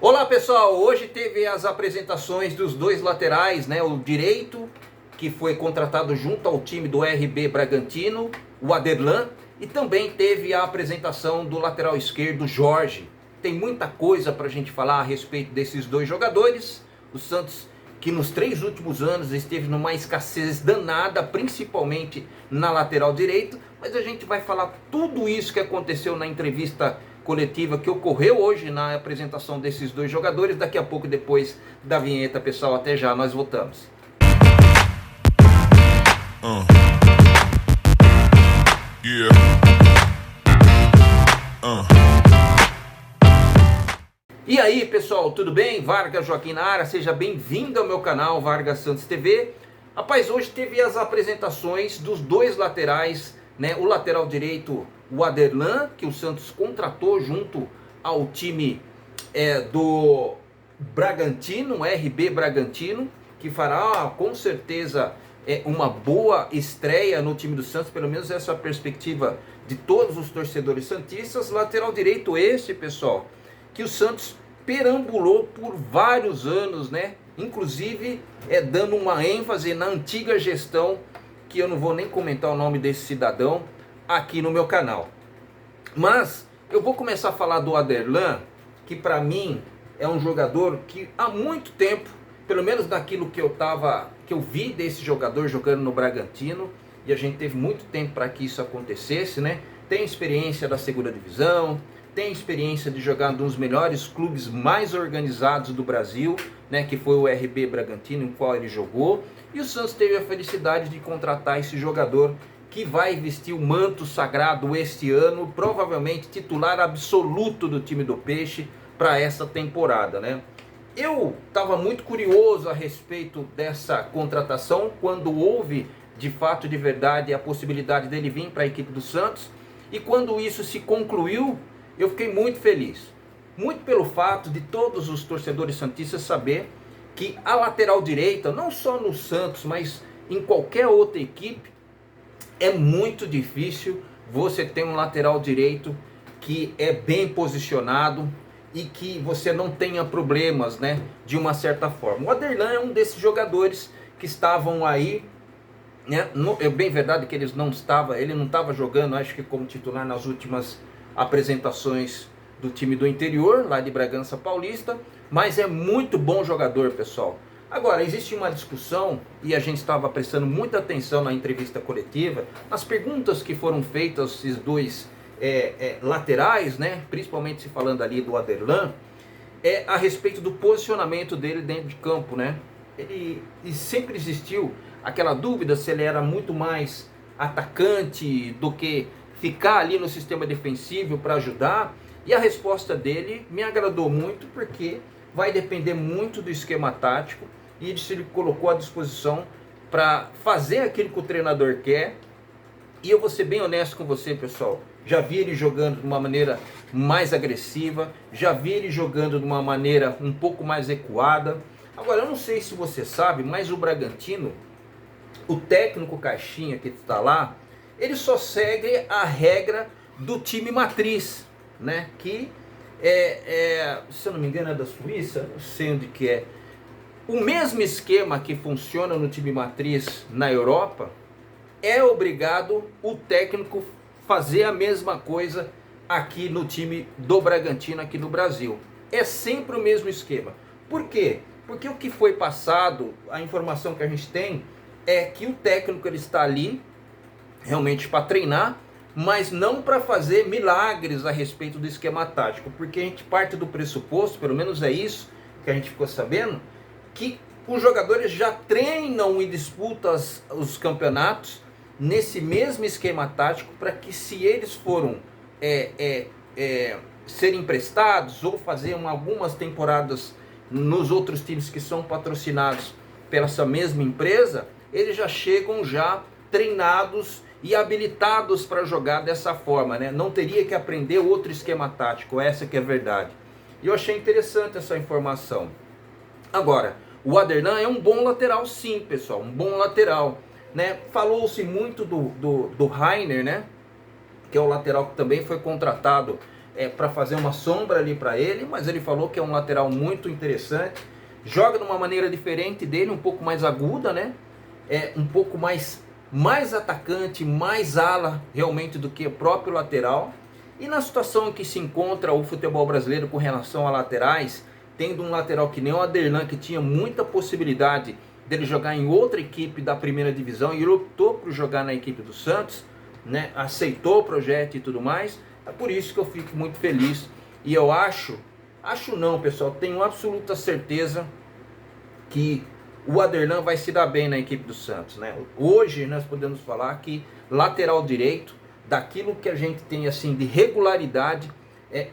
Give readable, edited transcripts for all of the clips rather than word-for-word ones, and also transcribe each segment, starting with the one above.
Olá pessoal, hoje teve as apresentações dos dois laterais, né? O direito, que foi contratado junto ao time do RB Bragantino, o Aderlan, e também teve a apresentação do lateral esquerdo, Jorge. Tem muita coisa para a gente falar a respeito desses dois jogadores. O Santos, que nos 3 últimos anos esteve numa escassez danada, principalmente na lateral direito, mas a gente vai falar tudo isso que aconteceu na entrevista coletiva que ocorreu hoje na apresentação desses dois jogadores, daqui a pouco depois da vinheta, pessoal. Até já, nós voltamos. E aí pessoal, tudo bem? Vargas Joaquim na área, seja bem-vindo ao meu canal Vargas Santos TV. Rapaz, hoje teve as apresentações dos dois laterais, né? O lateral direito, o Aderlan, que o Santos contratou junto ao time do Bragantino, RB Bragantino, que fará com certeza uma boa estreia no time do Santos, pelo menos essa é a perspectiva de todos os torcedores santistas. Lateral direito esse, pessoal, que o Santos perambulou por vários anos, né? Inclusive dando uma ênfase na antiga gestão, que eu não vou nem comentar o nome desse cidadão aqui no meu canal. Mas eu vou começar a falar do Aderlan, que para mim é um jogador que há muito tempo, pelo menos daquilo que eu vi desse jogador jogando no Bragantino, e a gente teve muito tempo para que isso acontecesse, né? Tem experiência da segunda divisão, tem experiência de jogar num dos melhores clubes mais organizados do Brasil, né, que foi o RB Bragantino, em qual ele jogou, e o Santos teve a felicidade de contratar esse jogador que vai vestir o manto sagrado este ano, provavelmente titular absoluto do time do Peixe para essa temporada, né? Eu estava muito curioso a respeito dessa contratação, quando houve de fato, de verdade, a possibilidade dele vir para a equipe do Santos, e quando isso se concluiu, eu fiquei muito feliz. Muito pelo fato de todos os torcedores santistas saber que a lateral direita, não só no Santos, mas em qualquer outra equipe, é muito difícil você ter um lateral direito que é bem posicionado e que você não tenha problemas, né, de uma certa forma. O Aderlan é um desses jogadores que estavam aí, né? É bem verdade que ele não estava jogando, acho que como titular nas últimas apresentações do time do interior, lá de Bragança Paulista, mas é muito bom jogador, pessoal. Agora, existe uma discussão, e a gente estava prestando muita atenção na entrevista coletiva, nas perguntas que foram feitas aos esses dois laterais, né? Principalmente se falando ali do Aderlan, a respeito do posicionamento dele dentro de campo, né? E sempre existiu aquela dúvida se ele era muito mais atacante do que ficar ali no sistema defensivo para ajudar, e a resposta dele me agradou muito, porque vai depender muito do esquema tático e se ele colocou à disposição para fazer aquilo que o treinador quer. E eu vou ser bem honesto com você, pessoal, já vi ele jogando de uma maneira mais agressiva, já vi ele jogando de uma maneira um pouco mais recuada. Agora, eu não sei se você sabe, mas o Bragantino, o técnico Caixinha que está lá, ele só segue a regra do time matriz, né? Que se eu não me engano é da Suíça, não sei onde que é. O mesmo esquema que funciona no time matriz na Europa, é obrigado o técnico fazer a mesma coisa aqui no time do Bragantino, aqui no Brasil. É sempre o mesmo esquema. Por quê? Porque o que foi passado, a informação que a gente tem, é que o técnico ele está ali realmente para treinar, mas não para fazer milagres a respeito do esquema tático, porque a gente parte do pressuposto, pelo menos é isso que a gente ficou sabendo, que os jogadores já treinam e disputam os campeonatos nesse mesmo esquema tático, para que se eles foram serem emprestados ou fazer algumas temporadas nos outros times que são patrocinados pela essa mesma empresa, eles já chegam já treinados e habilitados para jogar dessa forma, né? Não teria que aprender outro esquema tático, essa que é a verdade. E eu achei interessante essa informação. Agora, o Aderlan é um bom lateral sim, pessoal, um bom lateral, né? Falou-se muito do Rainer, né? Que é o lateral que também foi contratado para fazer uma sombra ali para ele, mas ele falou que é um lateral muito interessante, joga de uma maneira diferente dele, um pouco mais aguda, né? Um pouco mais atacante, mais ala realmente do que o próprio lateral. E na situação em que se encontra o futebol brasileiro com relação a laterais, tendo um lateral que nem o Aderlan, que tinha muita possibilidade dele jogar em outra equipe da primeira divisão, e ele optou por jogar na equipe do Santos, né? Aceitou o projeto e tudo mais. É por isso que eu fico muito feliz. E eu acho não, pessoal, tenho absoluta certeza que o Aderlan vai se dar bem na equipe do Santos, né? Hoje nós podemos falar que lateral direito, daquilo que a gente tem assim de regularidade,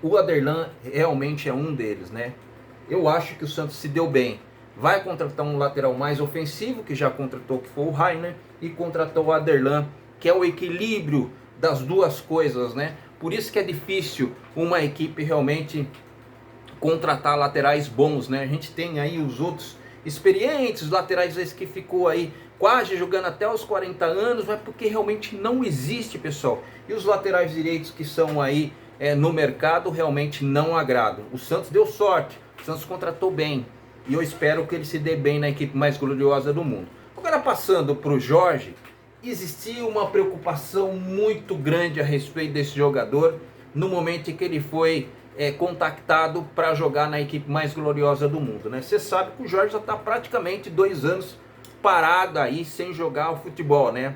o Aderlan realmente é um deles, né? Eu acho que o Santos se deu bem. Vai contratar um lateral mais ofensivo, que já contratou, que foi o Rainer, e contratou o Aderlan, que é o equilíbrio das duas coisas, né? Por isso que é difícil uma equipe realmente contratar laterais bons, né? A gente tem aí os outros experientes, laterais esse que ficou aí quase jogando até os 40 anos, mas porque realmente não existe, pessoal. E os laterais direitos que são aí no mercado realmente não agradam. O Santos deu sorte, o Santos contratou bem, e eu espero que ele se dê bem na equipe mais gloriosa do mundo. Agora passando para o Jorge, existia uma preocupação muito grande a respeito desse jogador no momento em que ele foi contactado para jogar na equipe mais gloriosa do mundo, né? Você sabe que o Jorge já está praticamente 2 anos parado aí sem jogar o futebol, né?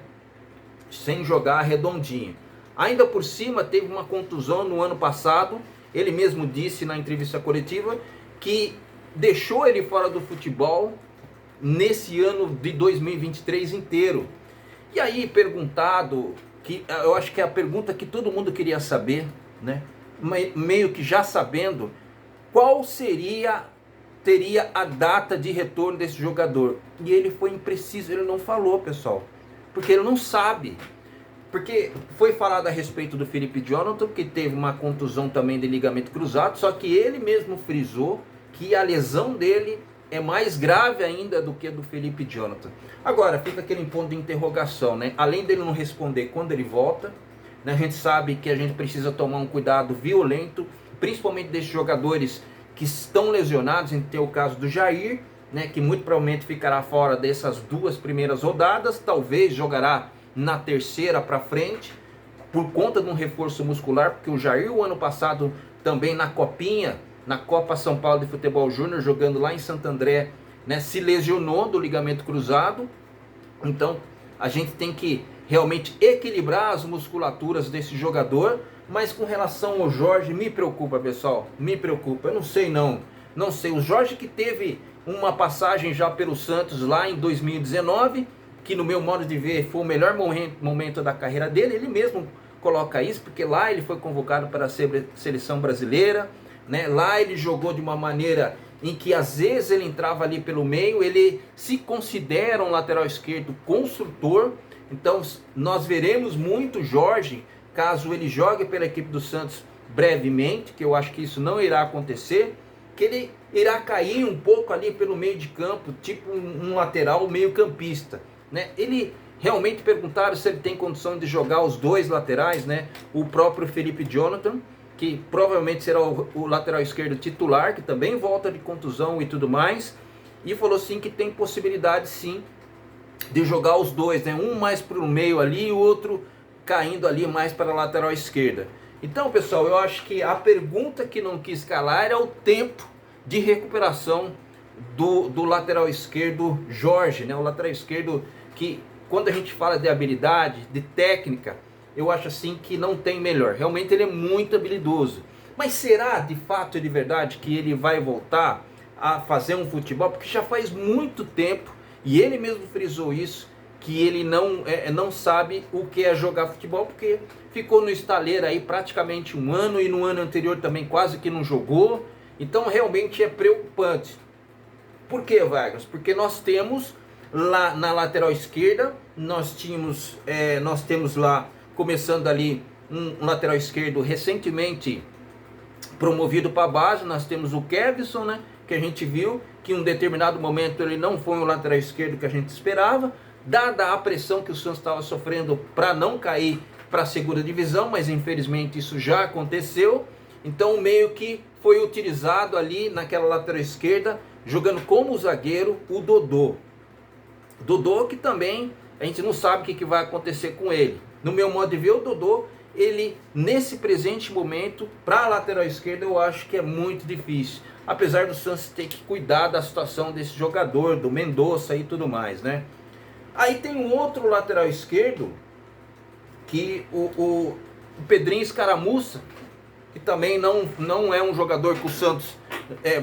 Sem jogar redondinho. Ainda por cima teve uma contusão no ano passado. Ele mesmo disse na entrevista coletiva que deixou ele fora do futebol nesse ano de 2023 inteiro. E aí perguntado, que eu acho que é a pergunta que todo mundo queria saber, né? Meio que já sabendo qual teria a data de retorno desse jogador. E ele foi impreciso, ele não falou, pessoal, porque ele não sabe. Porque foi falado a respeito do Felipe Jonathan, que teve uma contusão também de ligamento cruzado, só que ele mesmo frisou que a lesão dele é mais grave ainda do que a do Felipe Jonathan. Agora, fica aquele ponto de interrogação, né? Além dele não responder quando ele volta, né? A gente sabe que a gente precisa tomar um cuidado violento, principalmente desses jogadores que estão lesionados. A gente tem o caso do Jair, né? Que muito provavelmente ficará fora dessas 2 primeiras rodadas, talvez jogará na terceira para frente, por conta de um reforço muscular, porque o Jair, o ano passado, também na Copinha, na Copa São Paulo de Futebol Júnior, jogando lá em Santo André, né, se lesionou do ligamento cruzado. Então a gente tem que realmente equilibrar as musculaturas desse jogador. Mas com relação ao Jorge, me preocupa, pessoal, me preocupa. Eu não sei, o Jorge que teve uma passagem já pelo Santos lá em 2019, que no meu modo de ver foi o melhor momento da carreira dele. Ele mesmo coloca isso, porque lá ele foi convocado para a seleção brasileira, né? Lá ele jogou de uma maneira em que às vezes ele entrava ali pelo meio. Ele se considera um lateral esquerdo construtor. Então nós veremos muito Jorge, caso ele jogue pela equipe do Santos brevemente, que eu acho que isso não irá acontecer, que ele irá cair um pouco ali pelo meio de campo, tipo um lateral meio campista, né? Ele realmente perguntaram se ele tem condição de jogar os 2 laterais, né? O próprio Felipe Jonathan, que provavelmente será o lateral esquerdo titular, que também volta de contusão e tudo mais, e falou sim que tem possibilidade sim de jogar os 2, né? Um mais para o meio ali e o outro caindo ali mais para a lateral esquerda. Então, pessoal, eu acho que a pergunta que não quis calar é o tempo de recuperação do lateral esquerdo Jorge, né? O lateral esquerdo que, quando a gente fala de habilidade, de técnica, eu acho assim que não tem melhor. Realmente ele é muito habilidoso. Mas será de fato e de verdade que ele vai voltar a fazer um futebol? Porque já faz muito tempo, e ele mesmo frisou isso, que ele não sabe o que é jogar futebol, porque ficou no estaleiro aí praticamente 1 ano, e no ano anterior também quase que não jogou. Então realmente é preocupante. Por que, Vargas? Porque nós temos lá na lateral esquerda, nós temos lá, começando ali, um lateral esquerdo recentemente promovido para a base. Nós temos o Kevson, né, que a gente viu que em um determinado momento ele não foi o lateral esquerdo que a gente esperava, dada a pressão que o Santos estava sofrendo para não cair para a segunda divisão, mas infelizmente isso já aconteceu. Então meio que foi utilizado ali naquela lateral esquerda, jogando como zagueiro o Dodô. Dodô que também a gente não sabe o que vai acontecer com ele. No meu modo de ver, o Dodô, ele nesse presente momento, para a lateral esquerda, eu acho que é muito difícil. Apesar do Santos ter que cuidar da situação desse jogador, do Mendonça e tudo mais, né? Aí tem um outro lateral esquerdo, que o Pedrinho Escaramuça, que também não é um jogador que o Santos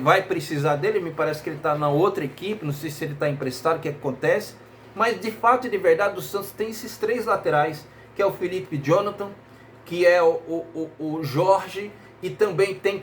vai precisar dele. Me parece que ele está na outra equipe, não sei se ele está emprestado, o que acontece. Mas de fato e de verdade o Santos tem esses três laterais, que é o Felipe Jonathan, que é o Jorge, e também tem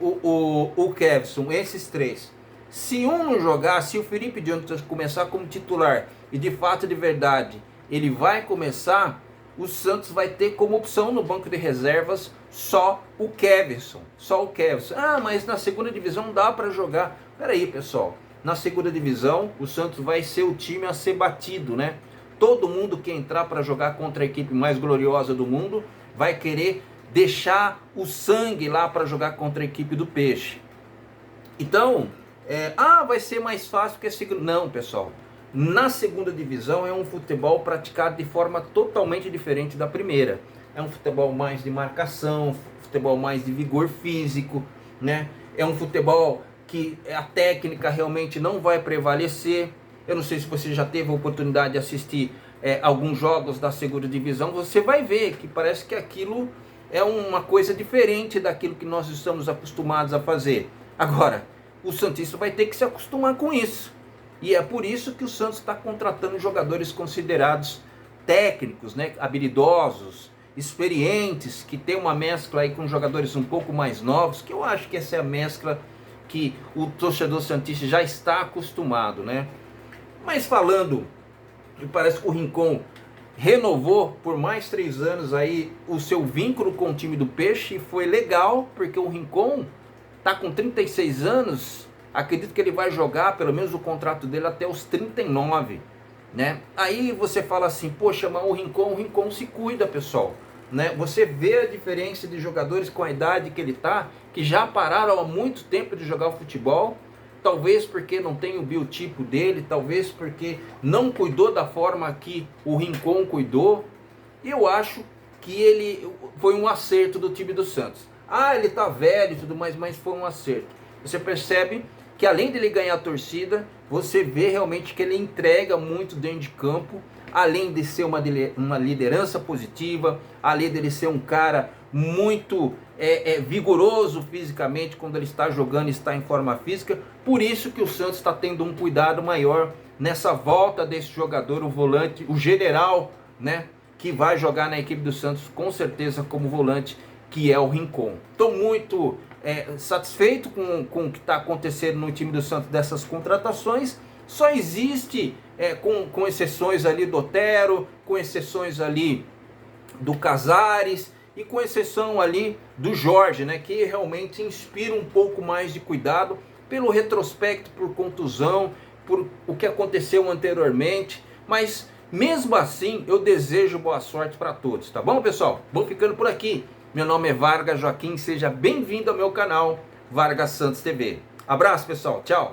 o Kevson, esses três. Se um não jogar, se o Felipe Jonathan começar como titular, e de fato de verdade ele vai começar, o Santos vai ter como opção no banco de reservas só o Kevson. Só o Kevson. Ah, mas na segunda divisão dá para jogar. Peraí, pessoal. Na segunda divisão, o Santos vai ser o time a ser batido, né? Todo mundo que entrar para jogar contra a equipe mais gloriosa do mundo vai querer deixar o sangue lá para jogar contra a equipe do Peixe. Então, vai ser mais fácil que a segunda. Não, pessoal. Na segunda divisão é um futebol praticado de forma totalmente diferente da primeira. É um futebol mais de marcação, futebol mais de vigor físico, né? É um futebol que a técnica realmente não vai prevalecer. Eu não sei se você já teve a oportunidade de assistir alguns jogos da segunda divisão. Você vai ver que parece que aquilo é uma coisa diferente daquilo que nós estamos acostumados a fazer. Agora, o santista vai ter que se acostumar com isso. E é por isso que o Santos está contratando jogadores considerados técnicos, né, habilidosos, experientes, que tem uma mescla aí com jogadores um pouco mais novos, que eu acho que essa é a mescla que o torcedor santista já está acostumado, né? Mas falando, parece que o Rincon renovou por mais 3 anos aí o seu vínculo com o time do Peixe, e foi legal, porque o Rincon está com 36 anos, acredito que ele vai jogar pelo menos o contrato dele até os 39, né? Aí você fala assim, poxa, mas o Rincon se cuida, pessoal, né? Você vê a diferença de jogadores com a idade que ele tá, que já pararam há muito tempo de jogar futebol, talvez porque não tem o biotipo dele, talvez porque não cuidou da forma que o Rincon cuidou. E eu acho que ele foi um acerto do time do Santos. Ah, ele tá velho e tudo mais, mas foi um acerto. Você percebe que além dele ganhar a torcida, você vê realmente que ele entrega muito dentro de campo, além de ser uma liderança positiva, além dele ser um cara muito vigoroso fisicamente quando ele está jogando, está em forma física. Por isso que o Santos está tendo um cuidado maior nessa volta desse jogador, o volante, o general, né, que vai jogar na equipe do Santos com certeza como volante, que é o Rincon. Estou muito satisfeito com o que está acontecendo no time do Santos dessas contratações. Só existe, com exceções ali do Otero, com exceções ali do Casares e com exceção ali do Jorge, né, que realmente inspira um pouco mais de cuidado pelo retrospecto, por contusão, por o que aconteceu anteriormente. Mas mesmo assim eu desejo boa sorte para todos, tá bom, pessoal? Vou ficando por aqui. Meu nome é Vargas Joaquim, seja bem-vindo ao meu canal Vargas Santos TV. Abraço, pessoal, tchau!